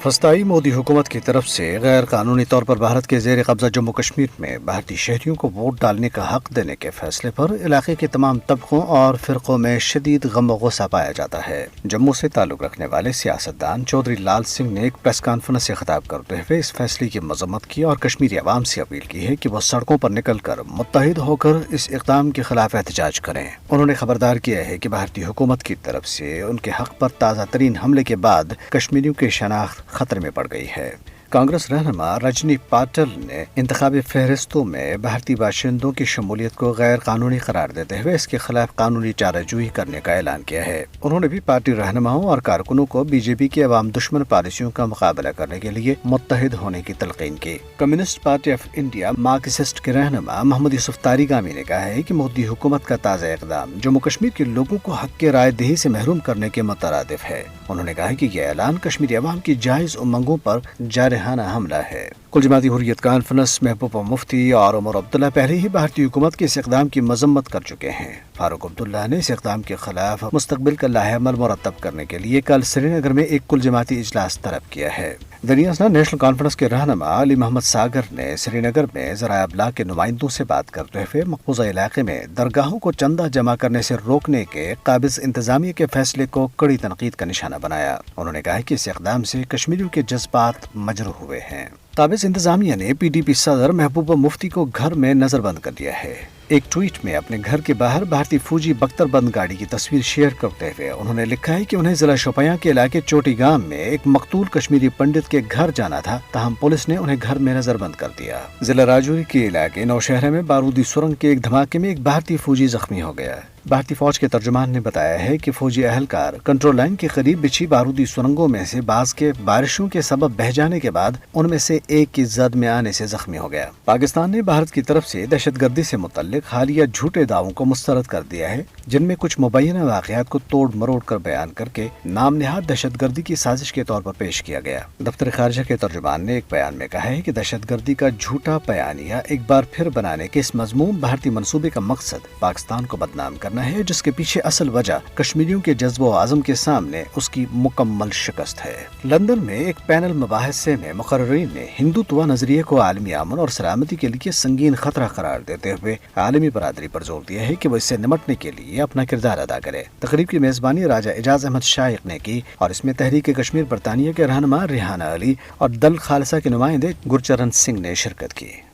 फस्ताई मोदी हुकूमत की तरफ से गैर कानूनी तौर पर भारत के जेर कब्जा जम्मू कश्मीर में भारतीय शहरियों को वोट डालने का हक देने के फैसले पर इलाके के तमाम तबकों और फिरकों में शदीद गम व गुस्सा पाया जाता है। जम्मू से ताल्लुक रखने वाले सियासतदान चौधरी लाल सिंह ने एक प्रेस कॉन्फ्रेंस से खिताब करते हुए इस फैसले की मजम्मत की और कश्मीरी अवाम से अपील की है कि वो सड़कों पर निकल कर मुत्तहिद होकर इस इक़दाम के खिलाफ एहतजाज करें। उन्होंने खबरदार किया है कि भारतीय हुकूमत की तरफ से उनके हक पर ताज़ा तरीन हमले के बाद कश्मीरियों की शनाख्त खतरे में पड़ गई है। कांग्रेस रहनुमा रजनी पाटिल ने इंतखाबी फहरिस्तों में भारतीय बाशिंदों की शमूलियत को गैर कानूनी करार देते हुए इसके खिलाफ कानूनी चाराजोई करने का ऐलान किया है। उन्होंने भी पार्टी रहनुमाओं और कारकुनों को बीजेपी की अवाम दुश्मन पॉलिसियों का मुकाबला करने के लिए मुत्तहिद होने की तलकीन की। Communist party of India Marxist के रहनुमा मोहम्मद यूसुफ तारिगामी ने कहा है कि मोदी हुकूमत का ताज़ा इक़दाम जम्मू कश्मीर के लोगों को हक के राय दही से महरूम करने के मुतरादिफ है। उन्होंने कहा कि यह ऐलान कश्मीरी अवाम की जायज उमंगों पर जारहाना हमला है। कुल जमाती हुर्रियत कॉन्फ्रेंस महबूबा मुफ्ती और उमर अब्दुल्ला पहले ही भारतीय हुकूमत के इस इक़दाम की मजम्मत कर चुके हैं। फारूक अब्दुल्ला ने इस इक़दाम के खिलाफ मुस्तकबिल का लाहेअमल मुरतब करने के लिए कल श्रीनगर में एक कुल जमाती इजलास तलब किया है। दरियासना नेशनल कॉन्फ्रेंस के रहनुमा अली मोहम्मद सागर ने श्रीनगर में ज़राए अबलाग के नुमाइंदों से बात करते हुए मकबूजा इलाके में दरगाहों को चंदा जमा करने से रोकने के काबिज इंतजामिया के फैसले को कड़ी तनकीद का निशाना बनाया। उन्होंने कहा कि इस इक़दाम से कश्मीरियों के जज्बात मजरूह हुए हैं। काबिज इंतजामिया ने PDP सदर महबूबा मुफ्ती को घर में नजरबंद कर दिया है। एक ट्वीट में अपने घर के बाहर भारतीय फौजी बख्तरबंद गाड़ी की तस्वीर शेयर करते हुए उन्होंने लिखा है कि उन्हें जिला शोपियां के इलाके चोटी गांव में एक मकतूल कश्मीरी पंडित के घर जाना था, ताहम पुलिस ने उन्हें घर में नजरबंद कर दिया। जिला राजौरी के इलाके नौशहरा में बारूदी सुरंग के एक धमाके में एक भारतीय फौजी जख्मी हो गया। भारतीय फौज के तर्जुमान ने बताया है कि फौजी अहलकार कंट्रोल लाइन के करीब बिछी बारूदी सुरंगों में से बाज के बारिशों के सबब बह जाने के बाद उनमें से एक की जद में आने से जख्मी हो गया। पाकिस्तान ने भारत की तरफ से दहशतगर्दी से मुतल्लिक हालिया झूठे दावों को मुस्तरद कर दिया है, जिनमें कुछ मुबैना वाक़यात को तोड़ मरोड़ कर बयान करके नाम निहाद दहशतगर्दी की साजिश के तौर पर पेश किया गया। दफ्तर खारजा के तर्जुमान ने एक बयान में कहा है कि दहशतगर्दी का झूठा बयानिया एक बार फिर बनाने के इस मजमूम भारतीय मंसूबे का मकसद पाकिस्तान को बदनाम करना है, जिसके पीछे असल वजह कश्मीरियों के जज्बो आज़म के सामने उसकी मुकम्मल शिकस्त है। लंदन में एक पैनल मुबाहिसे में मुकर्रीन ने हिंदुत्व नजरिए को आलमी अमन और सलामती के लिए संगीन खतरा करार देते हुए आलमी बरादरी पर जोर दिया है कि वो इससे निमटने के लिए अपना किरदार अदा करे। तकरीब की मेजबानी राजा एजाज अहमद शाइख ने की और इसमें तहरीक कश्मीर बरतानिया के रहनुमा रिहाना अली और दल खालसा के नुमाइंदे गुरचरण सिंह ने शिरकत की।